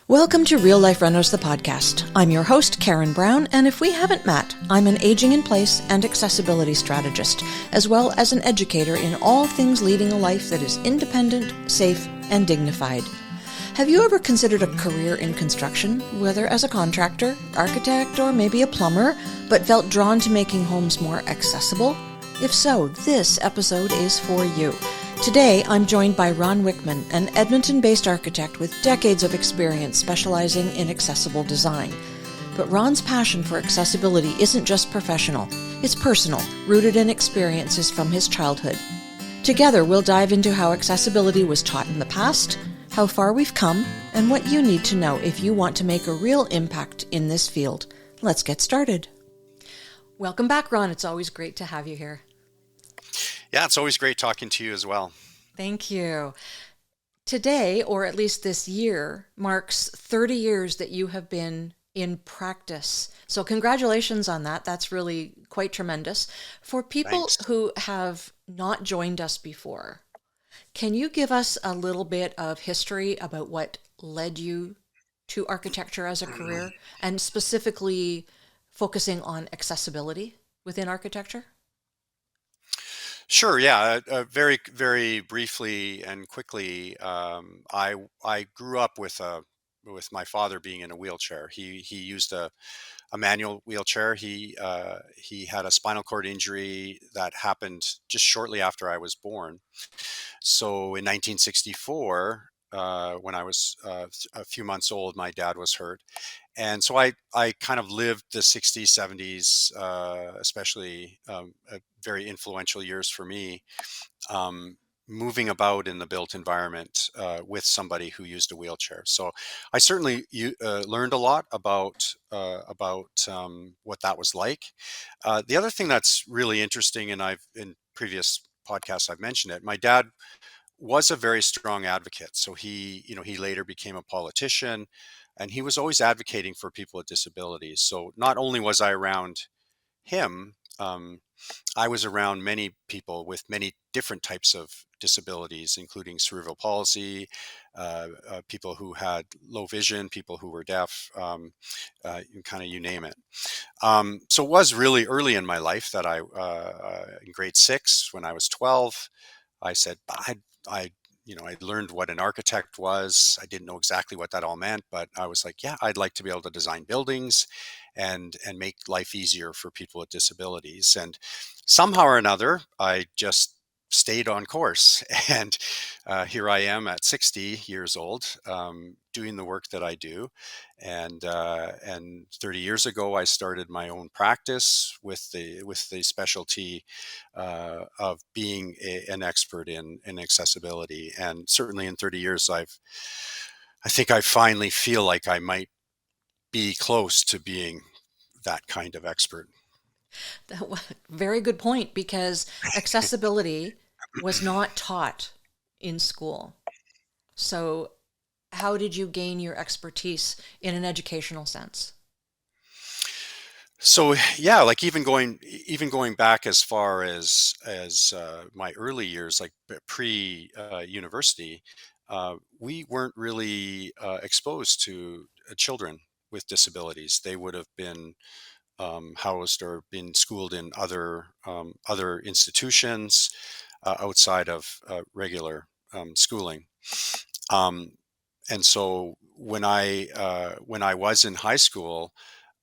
Welcome to Real Life Renters, the podcast. I'm your host, Karen Brown, and if we haven't met, I'm an aging in place and accessibility strategist, as well as an educator in all things leading a life that is independent, safe, and dignified. Have you ever considered a career in construction, whether as a contractor, architect, or maybe a plumber, but felt drawn to making homes more accessible? If so, this episode is for you. Today, I'm joined by Ron Wickman, an Edmonton-based architect with decades of experience specializing in accessible design. But Ron's passion for accessibility isn't just professional, it's personal, rooted in experiences from his childhood. Together, we'll dive into how accessibility was taught in the past, how far we've come, and what you need to know if you want to make a real impact in this field. Let's get started. Welcome back, Ron. It's always great to have you here. Yeah, it's always great talking to you as well. Thank you. Today, or at least this year, marks 30 years that you have been in practice. So congratulations on that. That's really quite tremendous. For people Thanks. who have not joined us before, can you give us a little bit of history about what led you to architecture as a career, and specifically focusing on accessibility within architecture? Sure, yeah. Very, very briefly and quickly, I grew up with my father being in a wheelchair. He used a manual wheelchair. He had a spinal cord injury that happened just shortly after I was born. So in 1964, when I was a few months old, my dad was hurt. And so I kind of lived the 60s, 70s, especially very influential years for me, um, moving about in the built environment with somebody who used a wheelchair. So I certainly learned a lot about what that was like. The other thing that's really interesting, and I've in previous podcasts I've mentioned it, my dad was a very strong advocate. So he later became a politician, and he was always advocating for people with disabilities. So not only was I around him, I was around many people with many different types of disabilities, including cerebral palsy, people who had low vision, people who were deaf, kind of you name it. So it was really early in my life that in grade 6, when I was 12, I said, I learned what an architect was. I didn't know exactly what that all meant, but I was like, yeah, I'd like to be able to design buildings and make life easier for people with disabilities. And somehow or another, I just stayed on course. And here I am at 60 years old, doing the work that I do. And 30 years ago, I started my own practice with the specialty of being an expert in accessibility. And certainly in 30 years, I think I finally feel like I might be close to being that kind of expert. Very good point, because accessibility was not taught in school. So how did you gain your expertise in an educational sense? So yeah, like even going back as far as my early years, like pre university, we weren't really exposed to children with disabilities. They would have been housed or been schooled in other institutions outside of regular schooling. Um, and so when I was in high school,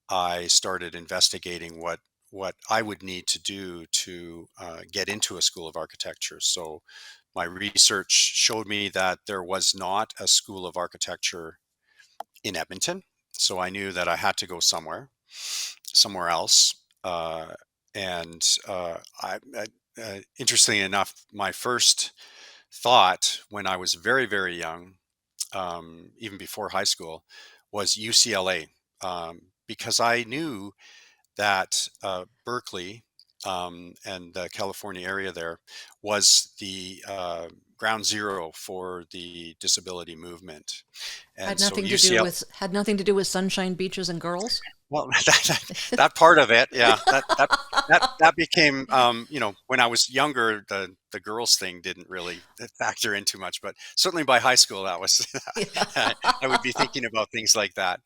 I started investigating what I would need to do to get into a school of architecture. So my research showed me that there was not a school of architecture in Edmonton. So I knew that I had to go somewhere else. Interestingly enough, my first thought when I was very, very young, even before high school, was UCLA, because I knew that Berkeley and the California area there was the ground zero for the disability movement, and Had so nothing to do UCLA. with had nothing to do with sunshine beaches and girls? Well, that part of it, yeah, that became, when I was younger, the girls thing didn't really factor in too much, but certainly by high school, that was Yeah. I would be thinking about things like that,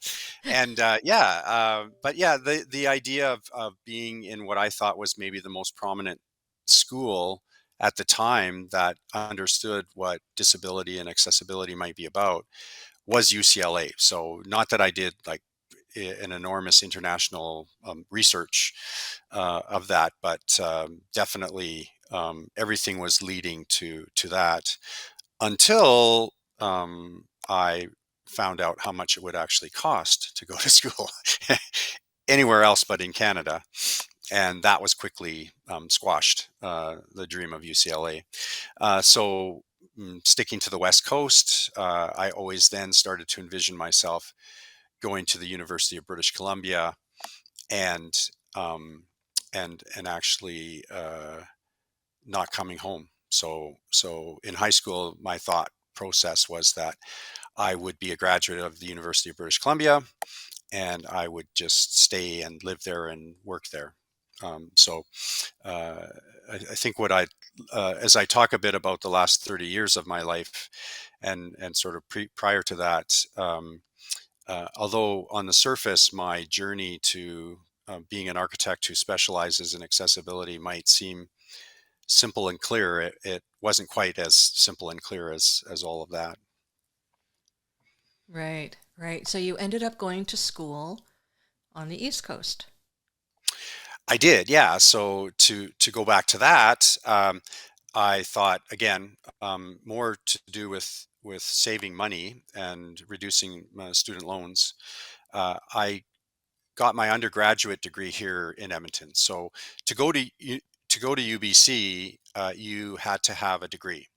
and yeah, but yeah, the idea of being in what I thought was maybe the most prominent school at the time that understood what disability and accessibility might be about was UCLA. So not that I did like an enormous international research of that, but definitely everything was leading to that until I found out how much it would actually cost to go to school anywhere else but in Canada. And that was quickly squashed, the dream of UCLA. So sticking to the West Coast, I always then started to envision myself going to the University of British Columbia and um, and actually not coming home. So in high school, my thought process was that I would be a graduate of the University of British Columbia, and I would just stay and live there and work there. So uh, I think as I talk a bit about the last 30 years of my life, and sort of prior to that, although on the surface, my journey to being an architect who specializes in accessibility might seem simple and clear, it wasn't quite as simple and clear as all of that. Right, right. So you ended up going to school on the East Coast. I did, yeah. So to go back to that, I thought again more to do with saving money and reducing student loans. I got my undergraduate degree here in Edmonton. So to go to go to UBC, you had to have a degree.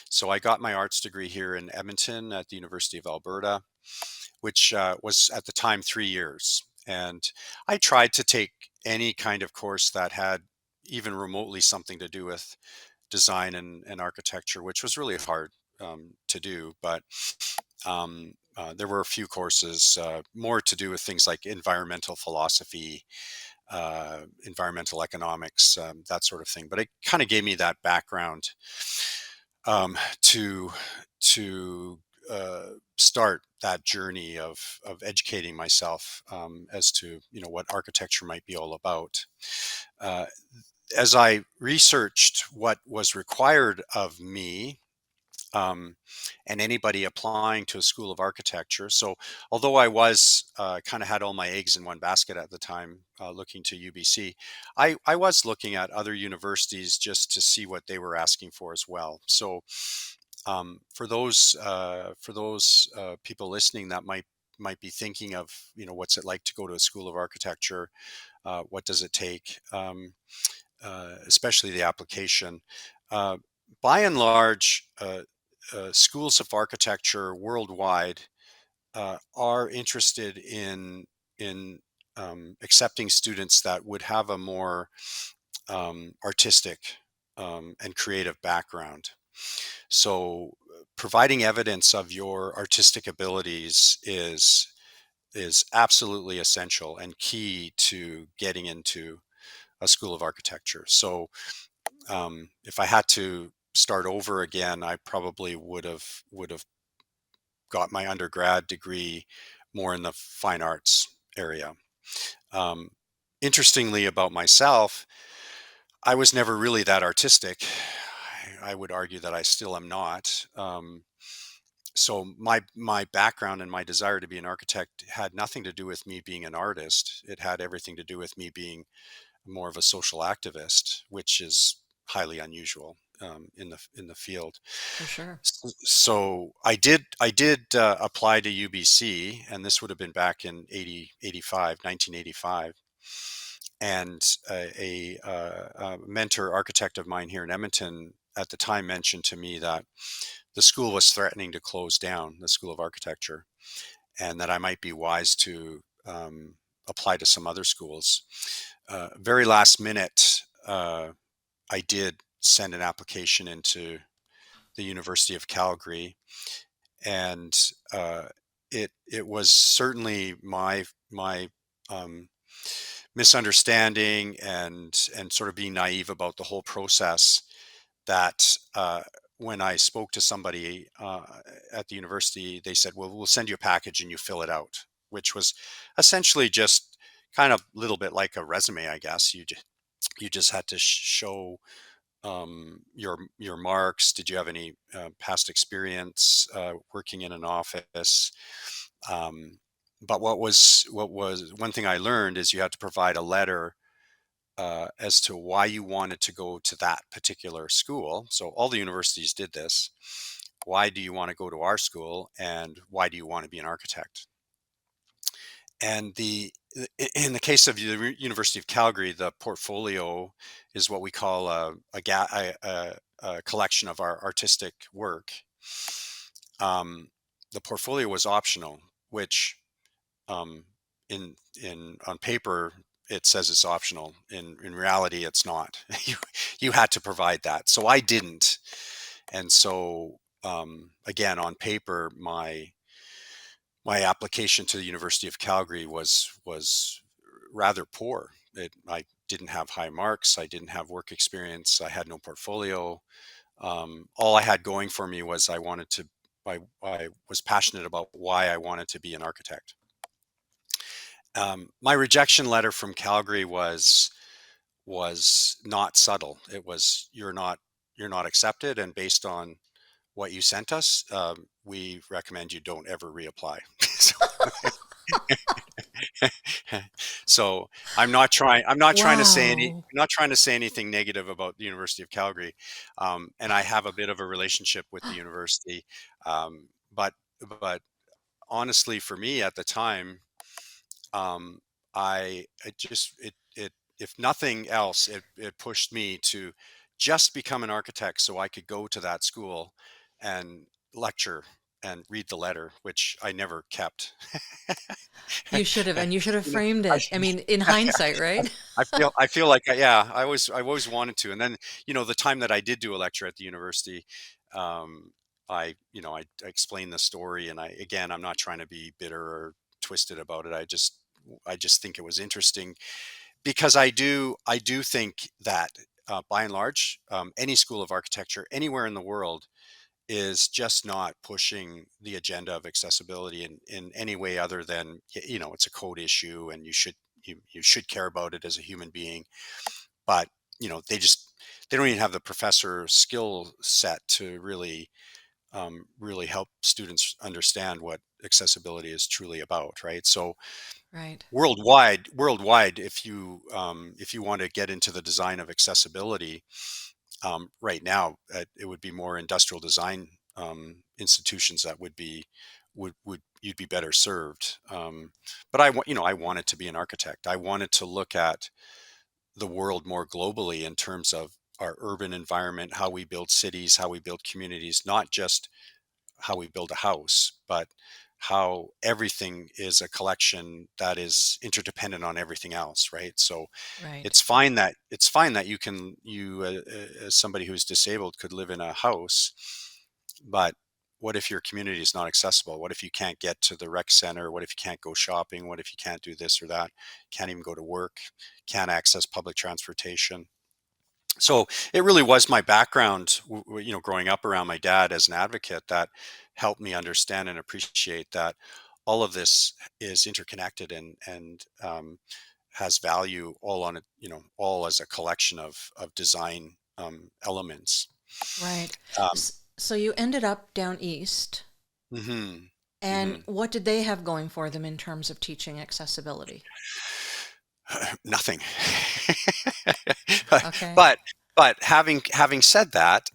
So I got my arts degree here in Edmonton at the University of Alberta, which was at the time 3 years. And I tried to take any kind of course that had even remotely something to do with design and architecture, which was really hard to do. But there were a few courses more to do with things like environmental philosophy, environmental economics, that sort of thing. But it kind of gave me that background to to start that journey of educating myself as to what architecture might be all about. Uh, as I researched what was required of me um, and anybody applying to a school of architecture. So, although I was kind of had all my eggs in one basket at the time, looking to UBC, I was looking at other universities just to see what they were asking for as well. So, for those people listening that might be thinking of what's it like to go to a school of architecture, what does it take, especially the application. Uh, by and large, schools of architecture worldwide are interested in accepting students that would have a more artistic and creative background. So, providing evidence of your artistic abilities is absolutely essential and key to getting into a school of architecture. So, if I had to start over again, I probably would have got my undergrad degree more in the fine arts area. Um, Interestingly, about myself, I was never really that artistic. I would argue that I still am not. So my background and my desire to be an architect had nothing to do with me being an artist. It had everything to do with me being more of a social activist, which is highly unusual in the field. For sure. So I did apply to UBC, and this would have been back in 1985. And a mentor architect of mine here in Edmonton at the time mentioned to me that the school was threatening to close down, the School of Architecture, and that I might be wise to apply to some other schools. Very last minute, I did send an application into the University of Calgary, and it was certainly my um, misunderstanding and sort of being naive about the whole process that when I spoke to somebody at the university, they said, well, we'll send you a package and you fill it out, which was essentially just kind of a little bit like a resume, I guess. You just had to show your marks. Did you have any past experience working in an office? Um, but what was one thing I learned is you had to provide a letter as to why you wanted to go to that particular school. So all the universities did this. Why do you want to go to our school, and why do you want to be an architect? And in the case of the University of Calgary, the portfolio is what we call a collection of our artistic work. Um, the portfolio was optional, which um, in on paper it says it's optional. In reality, it's not. You had to provide that, so I didn't. And so again, on paper, my application to the University of Calgary was rather poor. I didn't have high marks. I didn't have work experience. I had no portfolio. All I had going for me was I was passionate about why I wanted to be an architect. My rejection letter from Calgary was not subtle. It was, you're not accepted, and based on what you sent us, we recommend you don't ever reapply. So, so I'm not trying to say Wow. I'm not trying to say anything negative about the University of Calgary, and I have a bit of a relationship with the university, um, but but honestly, for me at the time, um, I it just it if nothing else, it pushed me to just become an architect so I could go to that school and lecture and read the letter, which I never kept. You should have, and you should have You know, framed I, it. I mean, in hindsight, right? I feel like yeah, I've always wanted to. And then, the time that I did do a lecture at the university, I explained the story, and I'm not trying to be bitter or twisted about it. I just think it was interesting, because I do think that by and large, any school of architecture anywhere in the world is just not pushing the agenda of accessibility in any way other than, it's a code issue, and you should care about it as a human being. But they don't even have the professor skill set to really help students understand what accessibility is truly about, right? So Right. worldwide, if you want to get into the design of accessibility, right now, it would be more industrial design institutions that would you'd be better served. But I wanted to be an architect. I wanted to look at the world more globally in terms of our urban environment, how we build cities, how we build communities, not just how we build a house, but how everything is a collection that is interdependent on everything else, right? So Right. it's fine that as somebody who's disabled, could live in a house, but what if your community is not accessible? What if you can't get to the rec center? What if you can't go shopping? What if you can't do this or that? Can't even go to work? Can't access public transportation? So it really was my background, growing up around my dad as an advocate, that helped me understand and appreciate that all of this is interconnected, and has value all on it, all as a collection of design elements. Right. Um, So you ended up down east, hmm and hmm what did they have going for them in terms of teaching accessibility? Nothing. Okay. but but having said that,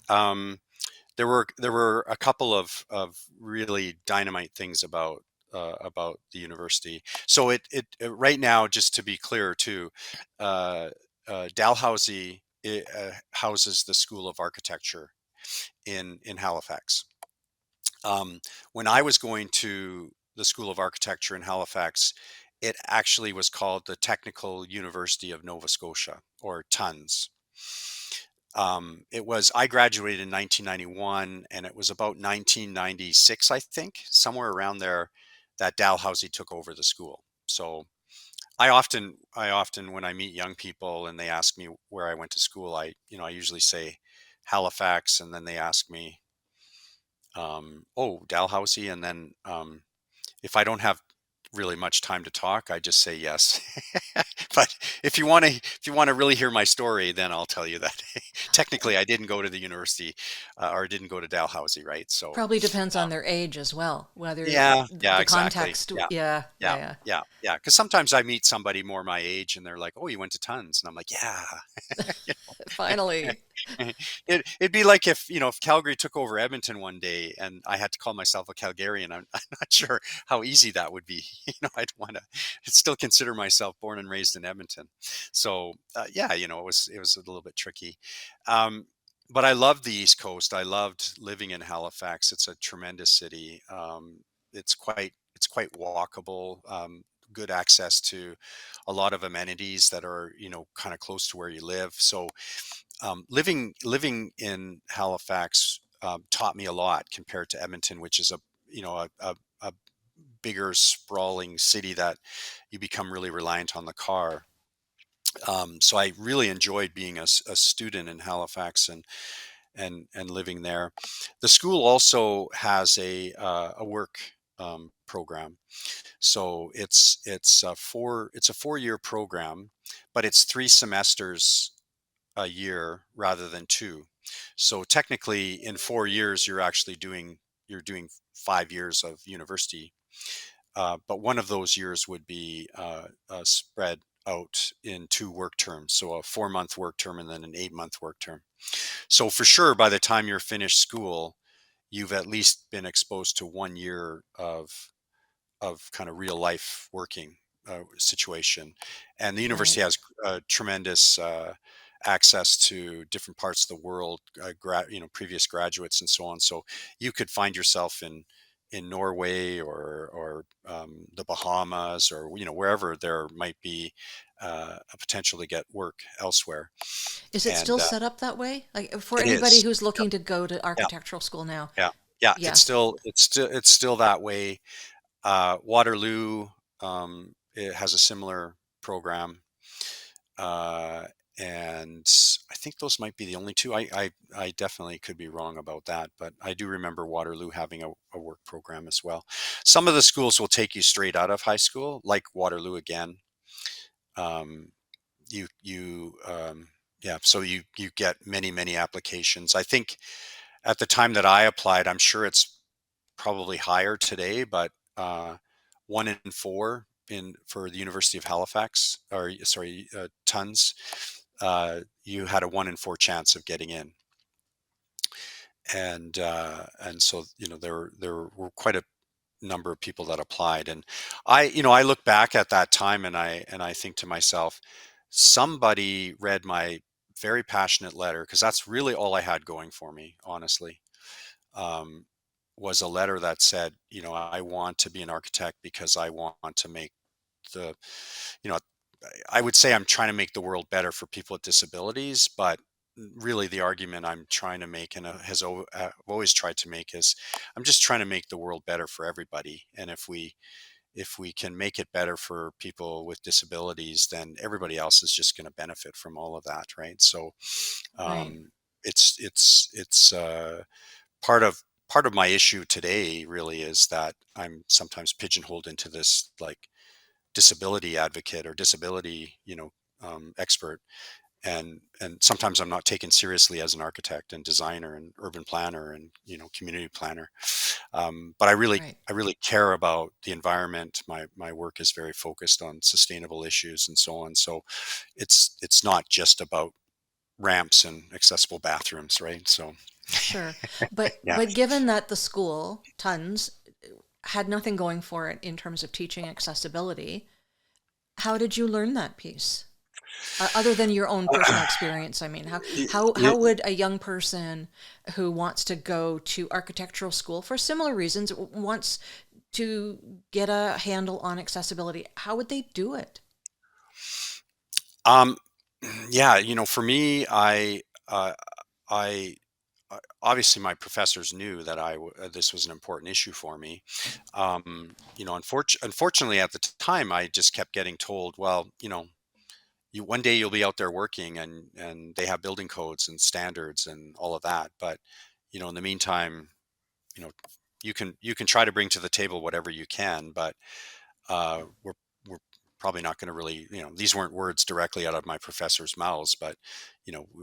there were a couple of really dynamite things about the university. So right now, just to be clear too, uh, Dalhousie houses the School of Architecture in Halifax. When I was going to the School of Architecture in Halifax, it actually was called the Technical University of Nova Scotia, or TUNS. I graduated in 1991, and it was about 1996, I think, somewhere around there, that Dalhousie took over the school. So I often when I meet young people and they ask me where I went to school, I usually say Halifax, and then they ask me, oh, Dalhousie, and then if I don't have really much time to talk, I just say yes. But if you want to really hear my story, then I'll tell you that technically I didn't go to the university, or didn't go to Dalhousie, right? So Probably depends on their age as well, whether yeah, yeah, the exactly. context. Yeah, Yeah, yeah, yeah, yeah. yeah, yeah. Because sometimes I meet somebody more my age, and they're like, "Oh, you went to Tons," and I'm like, "Yeah." Finally. It'd be like if Calgary took over Edmonton one day and I had to call myself a Calgarian. I'm not sure how easy that would be. I'd want to still consider myself born and raised in Edmonton. So yeah, it was a little bit tricky. Um, but I loved the East Coast. I loved living in Halifax. It's a tremendous city. It's quite walkable. Good access to a lot of amenities that are kind of close to where you live. So living in Halifax taught me a lot compared to Edmonton, which is a bigger, sprawling city that you become really reliant on the car. So I really enjoyed being a student in Halifax and living there. The school also has a work program, so it's a 4-year program, but it's 3 semesters a year rather than two. So technically, in 4 years, you're doing 5 years of university, but one of those years would be spread out in two work terms. So a 4-month work term and then an 8-month work term. So for sure, by the time you're finished school, you've at least been exposed to 1 year of kind of real life working situation. And the Right. university has tremendous access to different parts of the world, previous graduates and so on. So you could find yourself in Norway or the Bahamas, or wherever there might be a potential to get work elsewhere. Is it And still set up that way? Like for it anybody is. who's Yep. looking to go to Yeah. architectural school now? Yeah. Yeah. It's Yes. still it's still it's still that way. Waterloo, it has a similar program, uh, and I think those might be the only two. I definitely could be wrong about that, but I do remember Waterloo having a work program as well. Some of the schools will take you straight out of high school, like Waterloo again. Um, yeah, so you get many applications. I think at the time that I applied, I'm sure it's probably higher today, but 1 in 4 in for the University of Halifax, or sorry, Tons, you had a 1 in 4 chance of getting in, and so there were quite a number of people that applied, and I look back at that time and I think to myself, somebody read my very passionate letter, because that's really all I had going for me, honestly. um, was a letter that said, I want to be an architect because I want to make the, you know, I would say I'm trying to make the world better for people with disabilities, but really the argument I'm trying to make, and I've always tried to make, is I'm just trying to make the world better for everybody. And if we can make it better for people with disabilities, then everybody else is just going to benefit from all of that, right? So Right. um, it's part of my issue today really is that I'm sometimes pigeonholed into this, like, disability advocate or disability, expert, and sometimes I'm not taken seriously as an architect and designer and urban planner and community planner. But I really Right. I really care about the environment. My work is very focused on sustainable issues and so on. So it's not just about ramps and accessible bathrooms, right? So Sure. But yeah. given that the school, tons, had nothing going for it in terms of teaching accessibility, how did you learn that piece? Other than your own personal experience, I mean, how would a young person who wants to go to architectural school for similar reasons, wants to get a handle on accessibility, how would they do it? Um, yeah, for me, uh, I obviously my professors knew that this was an important issue for me. Unfortunately, at the time, I just kept getting told, well, one day you'll be out there working, and they have building codes and standards and all of that. But in the meantime, you know, you can try to bring to the table whatever you can, but we're probably not going to really, these weren't words directly out of my professors' mouths, but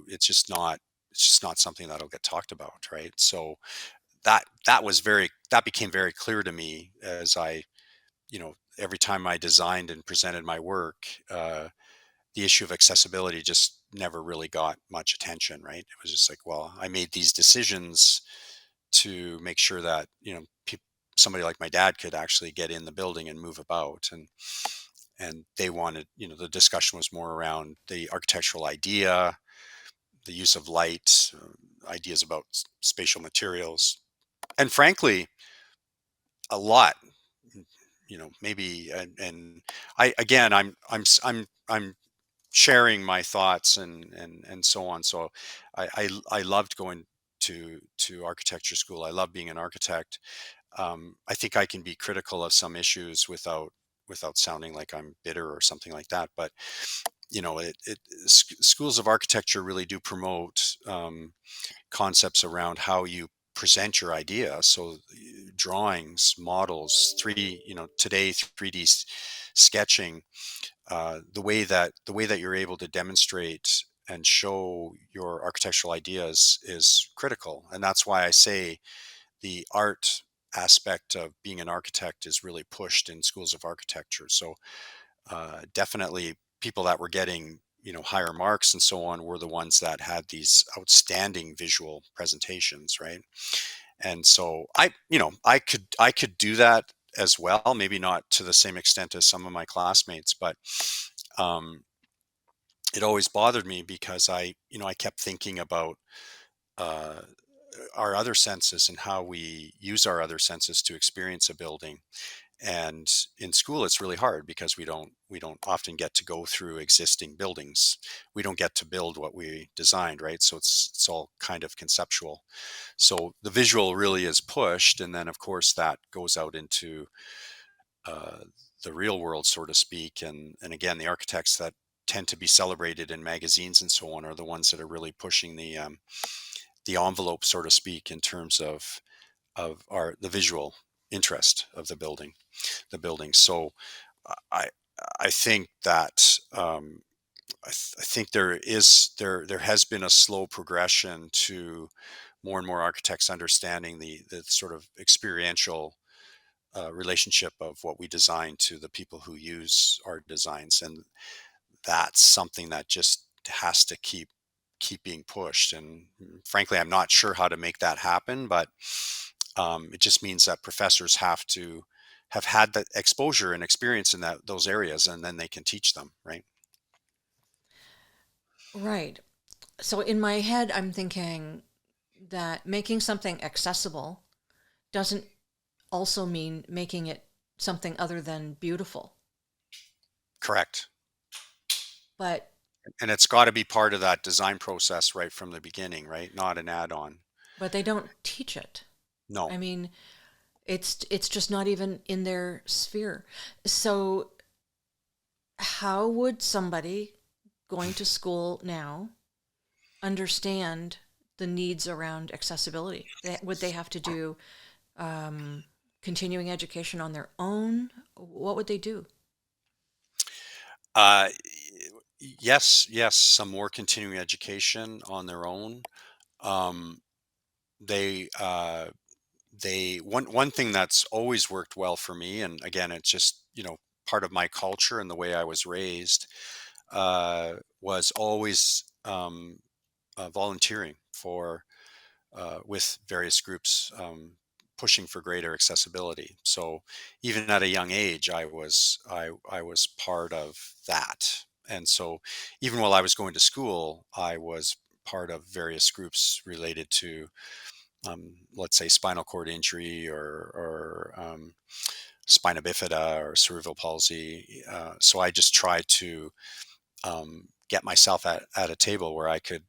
it's just not something that'll get talked about, right? So that became very clear to me as every time I designed and presented my work. The issue of accessibility just never really got much attention, right? It was just like, well, I made these decisions to make sure that somebody like my dad could actually get in the building and move about, and they wanted, the discussion was more around the architectural idea, the use of light, ideas about spatial materials, and frankly, a lot, maybe, and I again, I'm sharing my thoughts and so on. So I loved going to architecture school. I love being an architect. I think I can be critical of some issues without sounding like I'm bitter or something like that. But schools of architecture really do promote concepts around how you present your idea. So drawings, models, today 3D sketching, the way that you're able to demonstrate and show your architectural ideas is critical. And that's why I say the art aspect of being an architect is really pushed in schools of architecture. So definitely people that were getting higher marks and so on were the ones that had these outstanding visual presentations, right? And so I could do that as well, maybe not to the same extent as some of my classmates, but um, it always bothered me because I kept thinking about uh, our other senses and how we use our other senses to experience a building. And in school, it's really hard because we don't often get to go through existing buildings. We don't get to build what we designed, right? So it's all kind of conceptual. So the visual really is pushed, and then of course that goes out into uh, the real world, so to speak. And again, the architects that tend to be celebrated in magazines and so on are the ones that are really pushing the envelope, so to speak, in terms of the visual interest of the building. So I I think that I think there has been a slow progression to more and more architects understanding the sort of experiential relationship of what we design to the people who use our designs, and that's something that just has to keep being pushed. And frankly, I'm not sure how to make that happen, but it just means that professors have to have had that exposure and experience in those areas, and then they can teach them, right? Right. So in my head, I'm thinking that making something accessible doesn't also mean making it something other than beautiful. Correct. But And it's got to be part of that design process right from the beginning, right? Not an add-on. they don't teach it. No. I mean, it's just not even in their sphere. So how would somebody going to school now understand the needs around accessibility? Would they have to do um, continuing education on their own? What would they do? Uh, yes, yes, some more continuing education on their own. Um, they one thing that's always worked well for me, and again, it's just part of my culture and the way I was raised, was always volunteering for with various groups, pushing for greater accessibility. So even at a young age, I was part of that. And so even while I was going to school, I was part of various groups related to, let's say, spinal cord injury or spina bifida or cerebral palsy. So I just try to get myself at a table where I could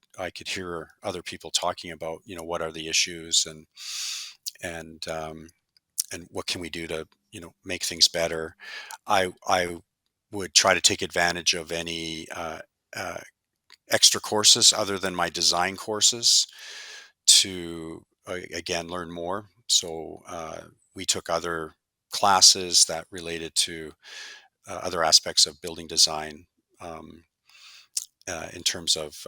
hear other people talking about, what are the issues, and and what can we do to, make things better. I would try to take advantage of any uh, extra courses other than my design courses to again learn more. So we took other classes that related to other aspects of building design, um, in terms of,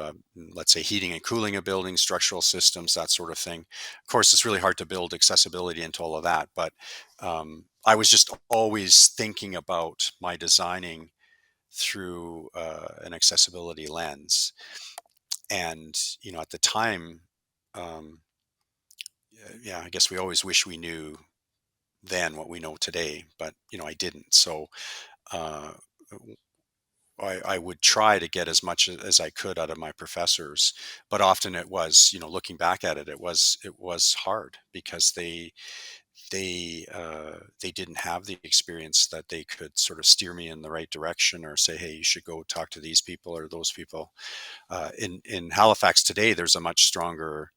let's say, heating and cooling a building, structural systems, that sort of thing. Of course, it's really hard to build accessibility into all of that, but I was just always thinking about my designing through an accessibility lens. And at the time, um, yeah, I guess we always wish we knew then what we know today, but I didn't. So uh, I would try to get as much as I could out of my professors, but often it was, looking back at it, it was hard because they didn't have the experience that they could sort of steer me in the right direction or say, hey, you should go talk to these people or those people. In Halifax today, there's a much stronger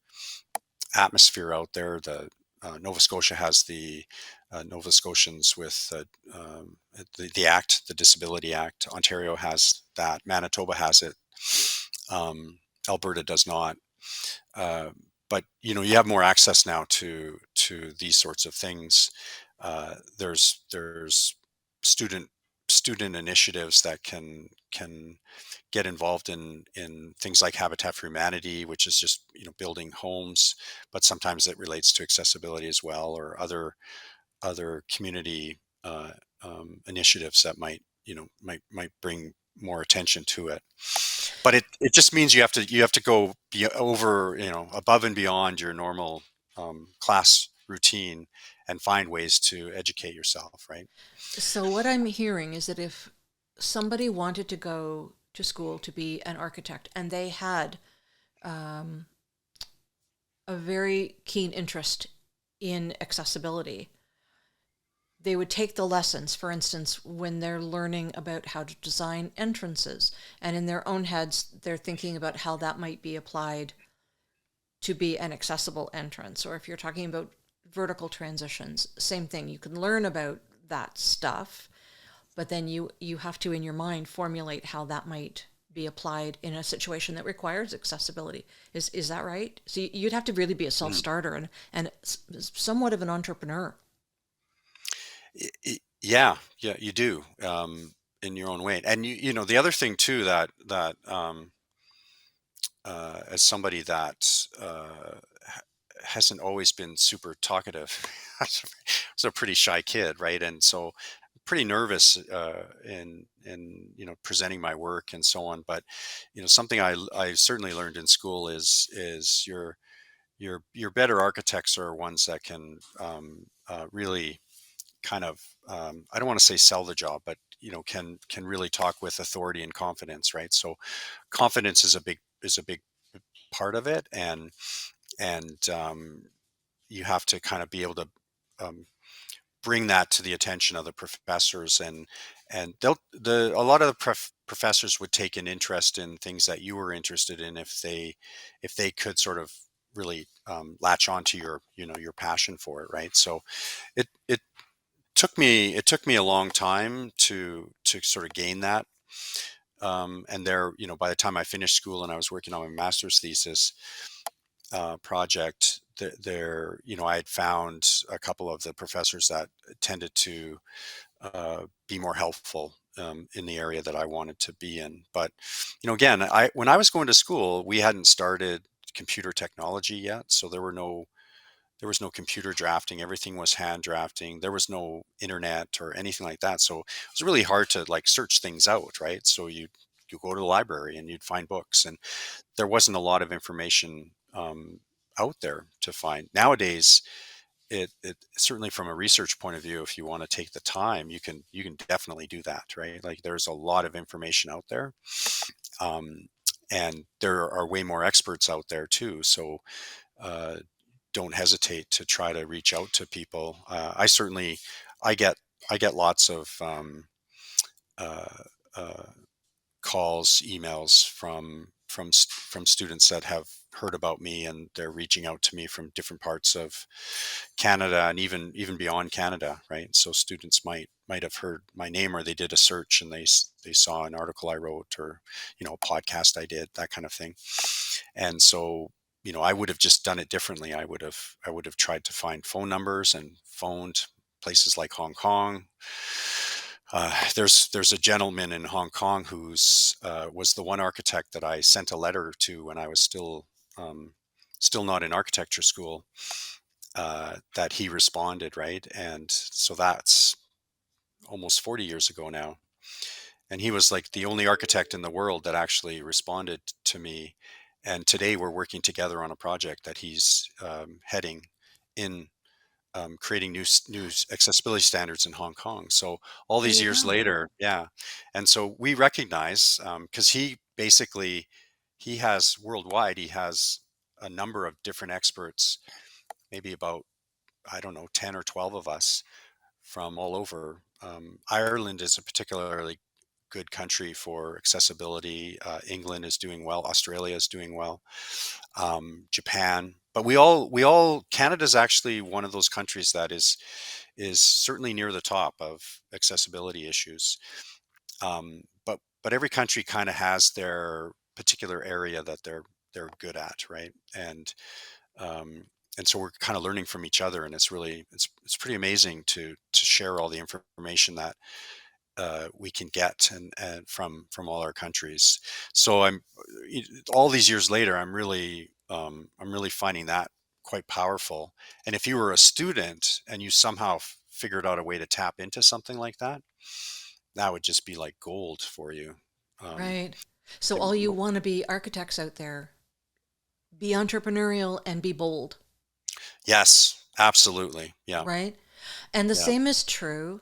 atmosphere out there. The Nova Scotia has the Nova Scotians with the Act, the Disability Act. Ontario has that. Manitoba has it. Um, Alberta does not. Uh, but you have more access now to these sorts of things. There's student student initiatives that can get involved in things like Habitat for Humanity, which is just building homes, but sometimes it relates to accessibility as well, or other community initiatives that might bring more attention to it. But it just means you have to go over, above and beyond your normal class routine and find ways to educate yourself, right? So, what I'm hearing is that if somebody wanted to go to school to be an architect and they had um, a very keen interest in accessibility, they would take the lessons, for instance, when they're learning about how to design entrances, and in their own heads, they're thinking about how that might be applied to be an accessible entrance. Or if you're talking about vertical transitions, same thing. You can learn about that stuff, but then you have to in your mind formulate how that might be applied in a situation that requires accessibility. Is that right? So you'd have to really be a Mm. self-starter and somewhat of an entrepreneur. Yeah, yeah, you do, in your own way. And the other thing too, that as somebody that hasn't always been super talkative, I was a pretty shy kid, right? And so pretty nervous in presenting my work and so on. But something I certainly learned in school is your better architects are ones that can really kind of, I don't want to say sell the job, but can really talk with authority and confidence, right? So confidence is a big part of it, and you have to kind of be able to um, bring that to the attention of the professors, and a lot of the professors would take an interest in things that you were interested in if they could sort of really latch onto your passion for it, right? So it took me a long time to sort of gain that. And there, by the time I finished school and I was working on my master's thesis project, I had found a couple of the professors that tended to be more helpful in the area that I wanted to be in. But again, when I was going to school, we hadn't started computer technology yet, so there was no computer drafting. Everything was hand drafting. There was no internet or anything like that. So it was really hard to like search things out, right? So you go to the library and you'd find books, and there wasn't a lot of information out there to find. Nowadays, it certainly from a research point of view, if you want to take the time, you can definitely do that, right? Like there's a lot of information out there, um, and there are way more experts out there too. So uh, don't hesitate to try to reach out to people. I get I get lots of uh, uh, calls, emails from students that have heard about me, and they're reaching out to me from different parts of Canada and even beyond Canada, right? So students might have heard my name, or they did a search and they saw an article I wrote, or a podcast I did, that kind of thing. And so I would have just done it differently. I would have tried to find phone numbers and phoned places like Hong Kong. There's a gentleman in Hong Kong who's was the one architect that I sent a letter to when I was still not in architecture school, that he responded, right? And so that's almost 40 years ago now. And he was like the only architect in the world that actually responded to me. And today we're working together on a project that he's heading in, creating new accessibility standards in Hong Kong. So all There these you years go. later, yeah. And so we recognize, because he has worldwide, he has a number of different experts, maybe about, I don't know, 10 or 12 of us from all over. Ireland is a particularly good country for accessibility. England is doing well. Australia is doing well. Japan, but Canada's actually one of those countries that is certainly near the top of accessibility issues. But every country kind of has their particular area that they're good at, right? Um, and so we're kind of learning from each other, and it's pretty amazing to share all the information that we can get, and from all our countries. So all these years later, I'm really finding that quite powerful. And if you were a student and you somehow figured out a way to tap into something like that, that would just be like gold for you. Um, Right. So it- all you wannabe architects out there, be entrepreneurial and be bold, yes, absolutely. Yeah. right? And the Yeah. same is true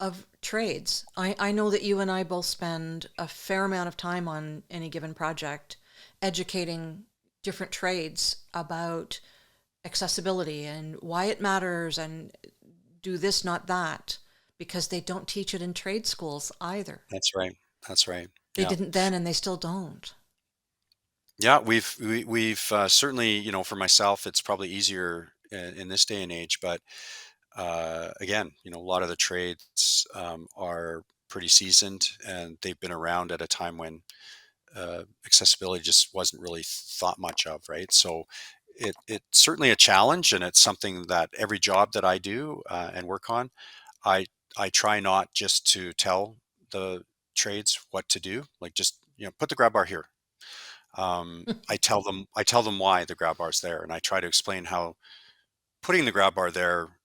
of trades. I know that you and I both spend a fair amount of time on any given project educating different trades about accessibility and why it matters and do this, not that, because they don't teach it in trade schools either. That's right. That's right. They Yeah. didn't then and they still don't. Yeah, we've certainly, for myself, it's probably easier in this day and age. But again, a lot of the trades are pretty seasoned, and they've been around at a time when accessibility just wasn't really thought much of, right? So it's certainly a challenge, and it's something that every job that I do and work on, I I try not just to tell the trades what to do, like just put the grab bar here. I tell them why the grab bar's there, and I try to explain how putting the grab bar there,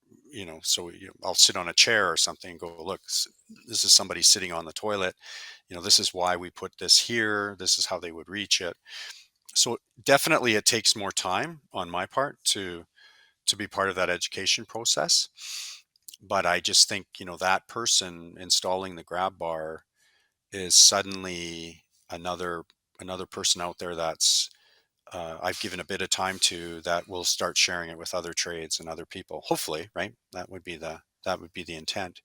so I'll sit on a chair or something and go, look, this is somebody sitting on the toilet. This is why we put this here. This is how they would reach it. So definitely, it takes more time on my part to be part of that education process. But I just think that person installing the grab bar is suddenly another another person out there that's I've given a bit of time to, that will start sharing it with other trades and other people. Hopefully, right? That would be the intent,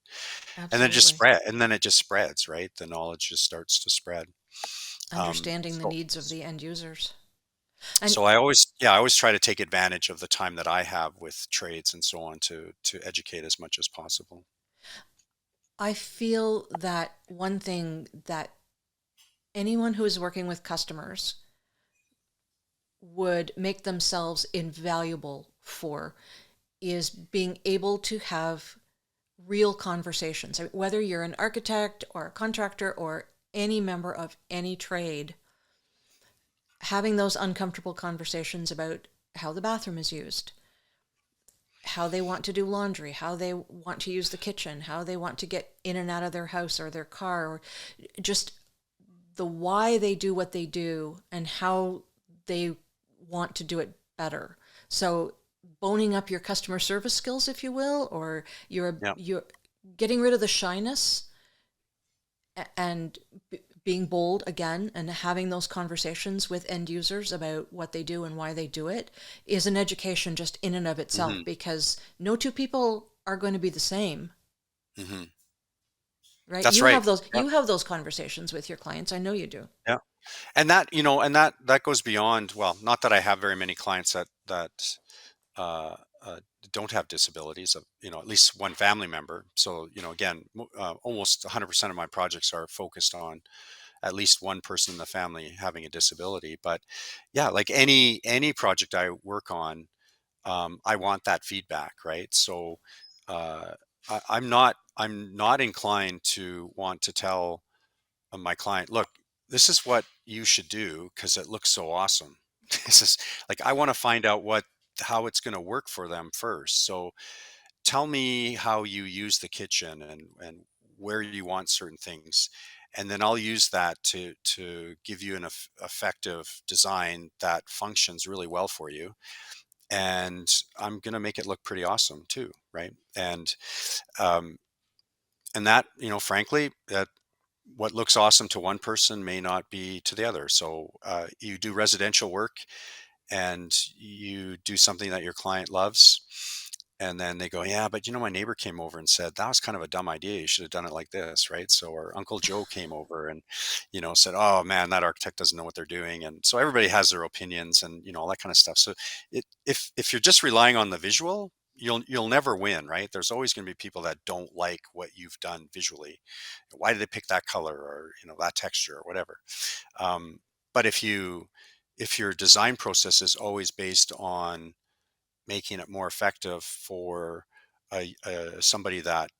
Absolutely. and then it just spreads, right? The knowledge just starts to spread. Understanding the So, needs of the end users. And so I always try to take advantage of the time that I have with trades and so on to educate as much as possible. I feel that one thing that anyone who is working with customers would make themselves invaluable for is being able to have real conversations. I mean, whether you're an architect or a contractor or any member of any trade, having those uncomfortable conversations about how the bathroom is used, how they want to do laundry, how they want to use the kitchen, how they want to get in and out of their house or their car, or just the why they do what they do and how they want to do it better. So boning up your customer service skills, if you will, or Yeah. you're getting rid of the shyness and being bold again and having those conversations with end users about what they do and why they do it is an education just in and of itself, Hmm. because no two people are going to be the same. Hmm. right? That's right. Yeah. You have those conversations with your clients. I know you do. Yeah. And that, that goes beyond, well, not that I have very many clients that uh, uh, don't have disabilities, of, at least one family member. So, again, almost 100% of my projects are focused on at least one person in the family having a disability. But yeah, like any project I work on, I want that feedback, right? So uh, I'm not inclined to want to tell my client, look, this is what you should do because it looks so awesome. This is like, I want to find out how it's going to work for them first. So tell me how you use the kitchen and where you want certain things, and then I'll use that to give you an effective design that functions really well for you, and I'm going to make it look pretty awesome too, right? Um, and that, frankly, that what looks awesome to one person may not be to the other. So you do residential work and you do something that your client loves, and then they go, yeah, but my neighbor came over and said that was kind of a dumb idea, you should have done it like this, right? So, or Uncle Joe came over and said, oh man, that architect doesn't know what they're doing. And so everybody has their opinions and all that kind of stuff. So if you're just relying on the visual, you'll never win, right? There's always going to be people that don't like what you've done visually. Why did they pick that color, or that texture, or whatever? um, but if your design process is always based on making it more effective for somebody that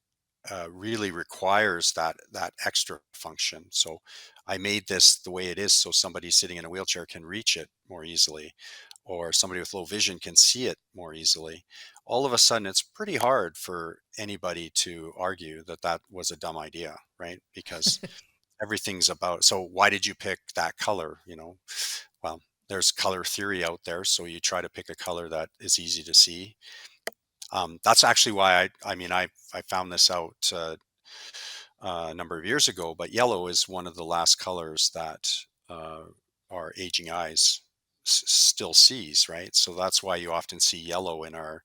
really requires that extra function. So I made this the way it is so somebody sitting in a wheelchair can reach it more easily, or somebody with low vision can see it more easily. All of a sudden, it's pretty hard for anybody to argue that that was a dumb idea, right? Because everything's about, so why did you pick that color? Well, there's color theory out there, so you try to pick a color that is easy to see. That's actually why I found this out a number of years ago. But yellow is one of the last colors that our aging eyes still sees, right? So that's why you often see yellow in our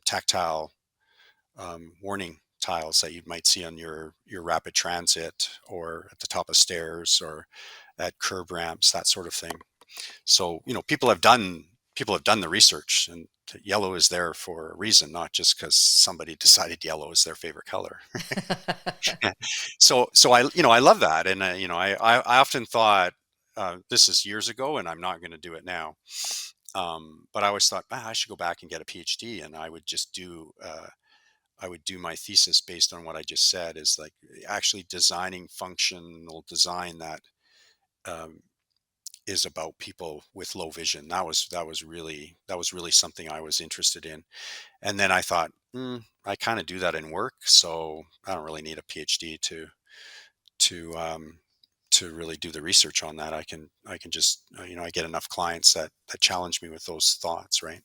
tactile warning tiles that you might see on your rapid transit, or at the top of stairs, or at curb ramps, that sort of thing. So people have done the research, and yellow is there for a reason, not just because somebody decided yellow is their favorite color. So I love that, and I often thought, this is years ago, and I'm not going to do it now. But I always thought, I should go back and get a PhD, and I would do my thesis based on what I just said, is like actually designing functional design that um, is about people with low vision. That was really something I was interested in. And then I thought, I kind of do that in work, so I don't really need a PhD to to really do the research on that. I can just I get enough clients that challenge me with those thoughts, right?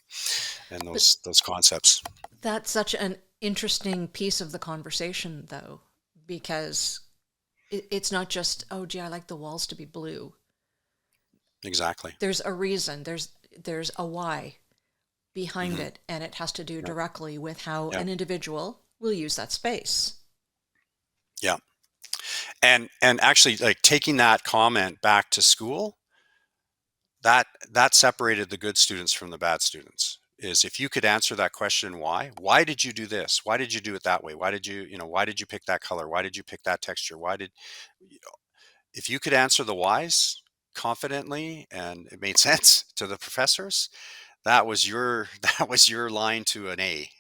And But those concepts. that's such an interesting piece of the conversation, though, because it's not just, oh, gee, I like the walls to be blue. Exactly. There's a reason. There's a why behind Hmm. it, and it has to do Yeah. directly with how Yeah. an individual will use that space. Yeah. And actually, like, taking that comment back to school, that separated the good students from the bad students. Is, if you could answer that question, why did you do this, why did you do it that way, why did you pick that color, why did you pick that texture, why did if you could answer the whys confidently and it made sense to the professors, that was your that was your line to an A.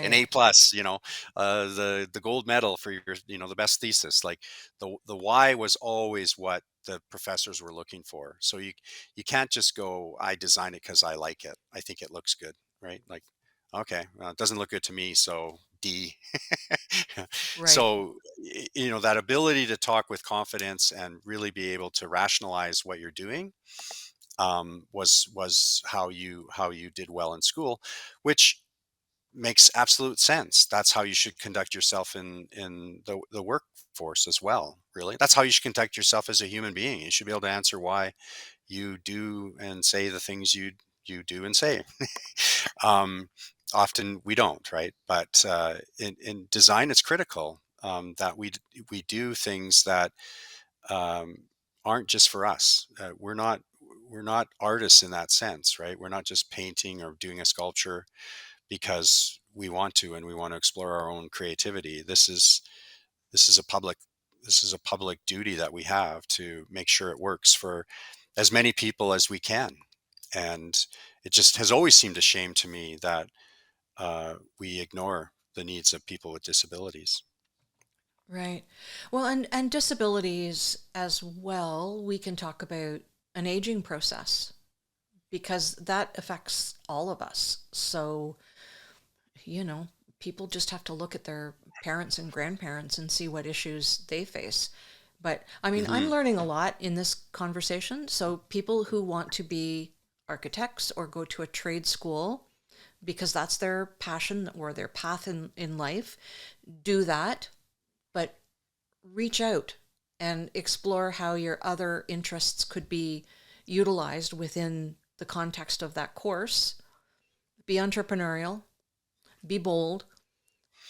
An Right. A plus, the gold medal for your, the best thesis. Like, the why was always what the professors were looking for. So you can't just go, I designed it because I like it, I think it looks good, right? Like, okay, well, it doesn't look good to me, so D. Right. So that ability to talk with confidence and really be able to rationalize what you're doing, was how you did well in school, which makes absolute sense. That's how you should conduct yourself in the workforce as well. Really, that's how you should conduct yourself as a human being. You should be able to answer why you do and say the things you do and say. um, Often we don't, right? But in design, it's critical that we do things that um, aren't just for us. We're not artists in that sense, right? We're not just painting or doing a sculpture because we want to and we want to explore our own creativity. This is a public this is a public duty that we have to make sure it works for as many people as we can. And it just has always seemed a shame to me that we ignore the needs of people with disabilities. Right. Well, and disabilities as well, we can talk about an aging process because that affects all of us. So, you know, people just have to look at their parents and grandparents and see what issues they face. But I mean, I'm Hmm. learning a lot in this conversation. So, people who want to be architects or go to a trade school because that's their passion or their path in life, do that. But reach out and explore how your other interests could be utilized within the context of that course. Be entrepreneurial, be bold,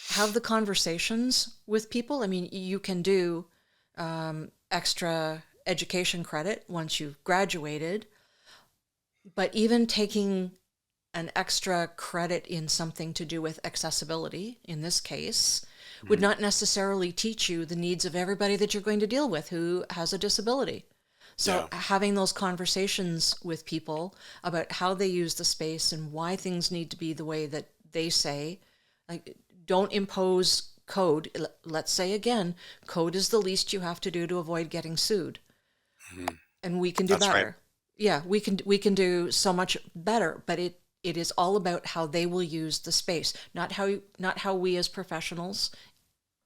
have the conversations with people. I mean, you can do extra education credit once you've graduated, but even taking an extra credit in something to do with accessibility, in this case, would Hmm. not necessarily teach you the needs of everybody that you're going to deal with who has a disability. So Yeah. having those conversations with people about how they use the space and why things need to be the way that they say, like, don't impose code. Let's say again, code is the least you have to do to avoid getting sued, Hmm. and we can do That's right. better. Yeah, we can do so much better, but it is all about how they will use the space, not how we as professionals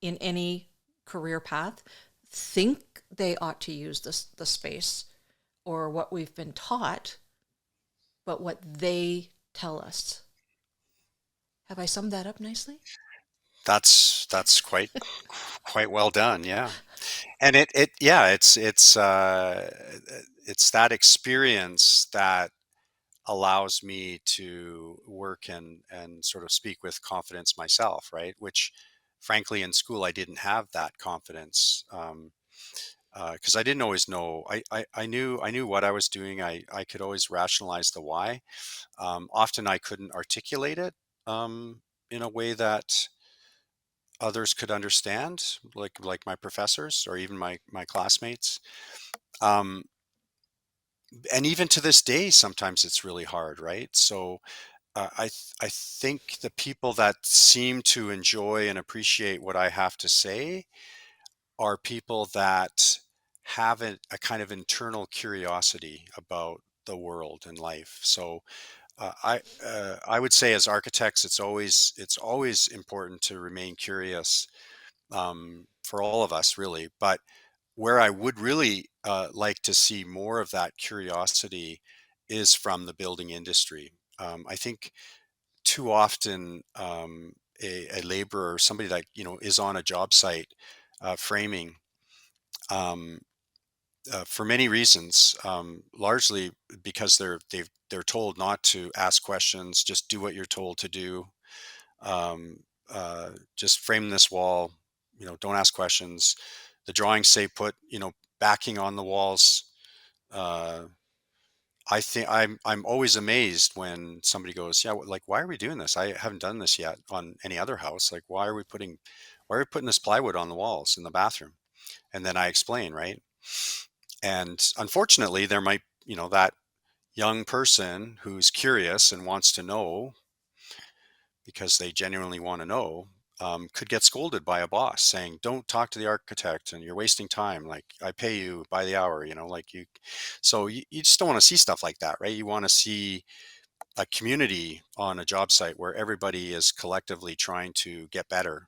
in any career path think they ought to use the space or what we've been taught, but what they tell us. Have I summed that up nicely? That's quite well done. Yeah. And it yeah, it's that experience that allows me to work and sort of speak with confidence myself, right? Which frankly in school I didn't have that confidence. Because I didn't always know. I knew what I was doing. I could always rationalize the why. Often I couldn't articulate it in a way that others could understand, like my professors or even my classmates. Um, and even to this day, sometimes it's really hard, right? So I think the people that seem to enjoy and appreciate what I have to say are people that have a kind of internal curiosity about the world and life. So I would say as architects, it's always important to remain curious for all of us, really. But where I would really like to see more of that curiosity is from the building industry. I think too often a laborer, somebody that is on a job site framing, um, for many reasons, largely because they're told not to ask questions, just do what you're told to do. Um, just frame this wall, don't ask questions. The drawings say put backing on the walls. Uh, I think I'm always amazed when somebody goes, yeah, like why are we doing this? I haven't done this yet on any other house. Like why are we putting this plywood on the walls in the bathroom? And then I explain, right? And unfortunately, there might, that young person who's curious and wants to know because they genuinely want to know, could get scolded by a boss saying, "Don't talk to the architect, and you're wasting time. Like I pay you by the hour, like you." So you just don't want to see stuff like that, right? You want to see a community on a job site where everybody is collectively trying to get better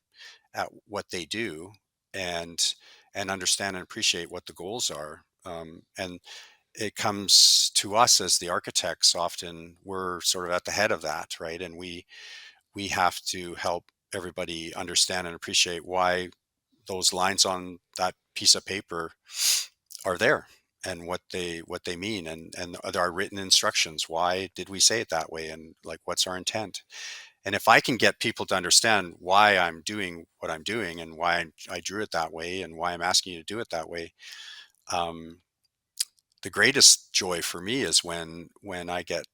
at what they do and understand and appreciate what the goals are. And it comes to us as the architects. Often we're sort of at the head of that, right? And we have to help everybody understand and appreciate why those lines on that piece of paper are there and what they mean, and there are written instructions. Why did we say it that way, and like what's our intent? And if I can get people to understand why I'm doing what I'm doing and why I drew it that way and why I'm asking you to do it that way, um, the greatest joy for me is when I get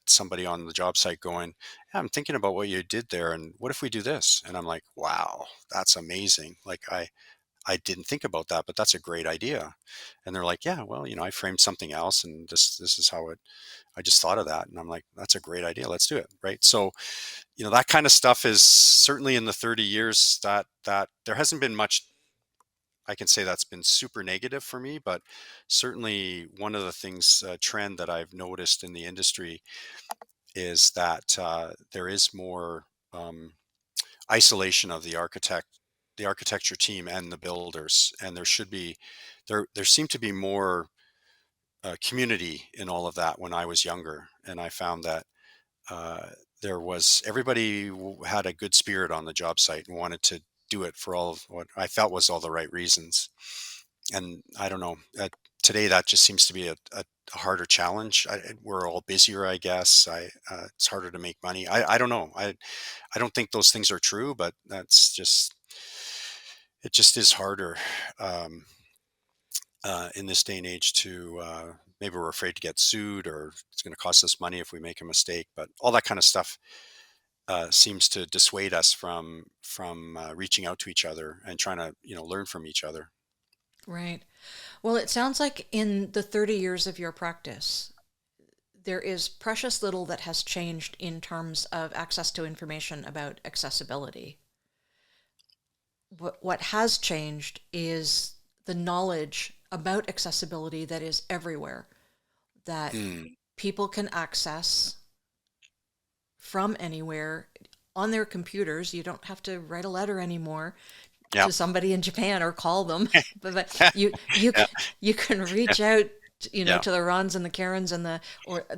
somebody on the job site going, "Yeah, I'm thinking about what you did there, and what if we do this?" And I'm like, "Wow, that's amazing! Like I didn't think about that, but that's a great idea." And they're like, "Yeah, well, I framed something else, and this is how it. I just thought of that." And I'm like, "That's a great idea. Let's do it." Right. So that kind of stuff is certainly in the 30 years that there hasn't been much I can say that's been super negative for me, but certainly one of the things, trend that I've noticed in the industry is that there is more isolation of the architecture team and the builders, and there seemed to be more community in all of that when I was younger, and I found that uh, everybody had a good spirit on the job site and wanted to do it for all of what I felt was all the right reasons. And I don't know. Today, that just seems to be a harder challenge. We're all busier, I guess. It's harder to make money. I don't know. I don't think those things are true, but it just is harder in this day and age to. Maybe we're afraid to get sued, or it's going to cost us money if we make a mistake. But all that kind of stuff seems to dissuade us from reaching out to each other and trying to learn from each other. Right. Well, it sounds like in the 30 years of your practice, there is precious little that has changed in terms of access to information about accessibility. What has changed is the knowledge about accessibility that is everywhere, that Mm, people can access from anywhere on their computers. You don't have to write a letter anymore yeah. to somebody in Japan or call them, but Yeah. you can reach out, Yeah. to the Rons and the Karens and the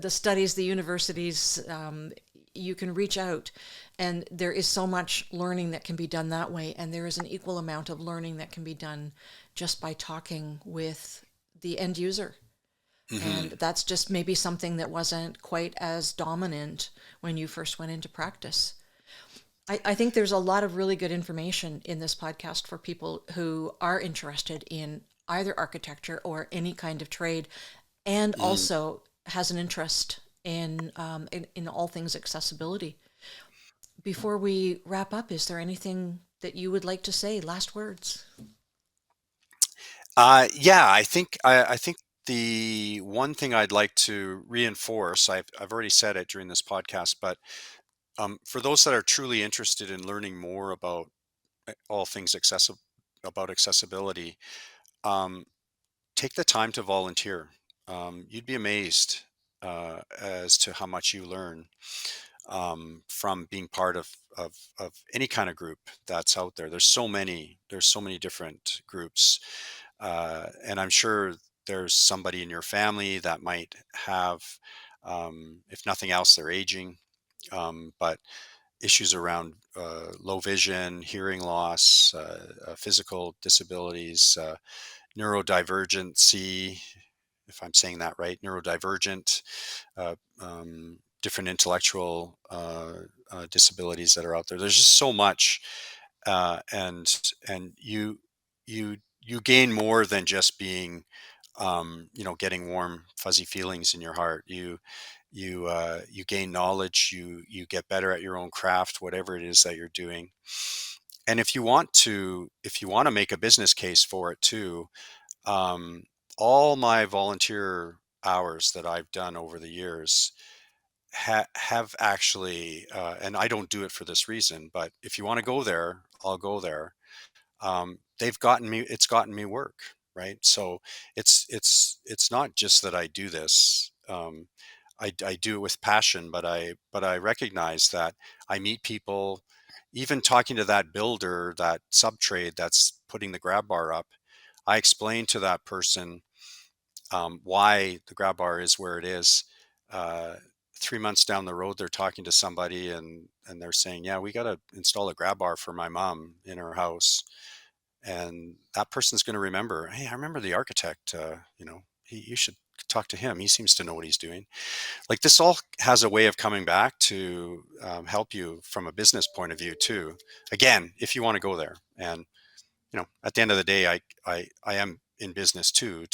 studies, the universities. You can reach out, and there is so much learning that can be done that way, and there is an equal amount of learning that can be done just by talking with the end user. Hmm. And that's just maybe something that wasn't quite as dominant when you first went into practice. I think there's a lot of really good information in this podcast for people who are interested in either architecture or any kind of trade, and Hmm. also has an interest in all things accessibility. Before we wrap up, is there anything that you would like to say? Last words. Yeah, I think the one thing I'd like to reinforce, I've already said it during this podcast, but for those that are truly interested in learning more about all things about accessibility, um, take the time to volunteer. You'd be amazed as to how much you learn from being part of any kind of group that's out there. There's so many different groups, and I'm sure there's somebody in your family that might have, if nothing else, they're aging, but issues around low vision, hearing loss, physical disabilities, neurodivergency, if I'm saying that right, neurodivergent, different intellectual disabilities that are out there. There's just so much, and you gain more than just being, getting warm, fuzzy feelings in your heart. You gain knowledge. You get better at your own craft, whatever it is that you're doing. And if you want to make a business case for it too, um, all my volunteer hours that I've done over the years have actually, and I don't do it for this reason, but if you want to go there, I'll go there. It's gotten me work, right? So it's not just that I do this. I do it with passion, but I recognize that I meet people, even talking to that builder, that sub trade that's putting the grab bar up. I explain to that person why the grab bar is where it is. Uh, 3 months down the road, they're talking to somebody and they're saying, "Yeah, we got to install a grab bar for my mom in her house." And that person's going to remember, "Hey, I remember the architect. You should talk to him. He seems to know what he's doing. Like, this all has a way of coming back to help you from a business point of view too. Again, if you want to go there, and at the end of the day, I am in business too.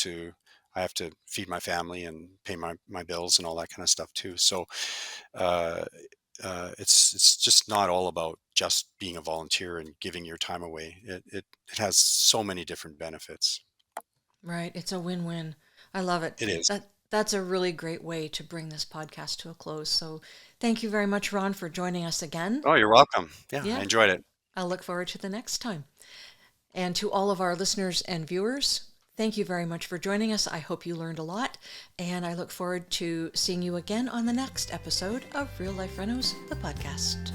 I have to feed my family and pay my bills and all that kind of stuff too. So uh, it's just not all about just being a volunteer and giving your time away. It has so many different benefits. Right. It's a win-win. I love it. It is. That's a really great way to bring this podcast to a close. So thank you very much, Ron, for joining us again. Oh, you're welcome. Yeah, I Yeah, enjoyed it. I'll look forward to the next time. And to all of our listeners and viewers, thank you very much for joining us. I hope you learned a lot, and I look forward to seeing you again on the next episode of Real Life Renos, the podcast.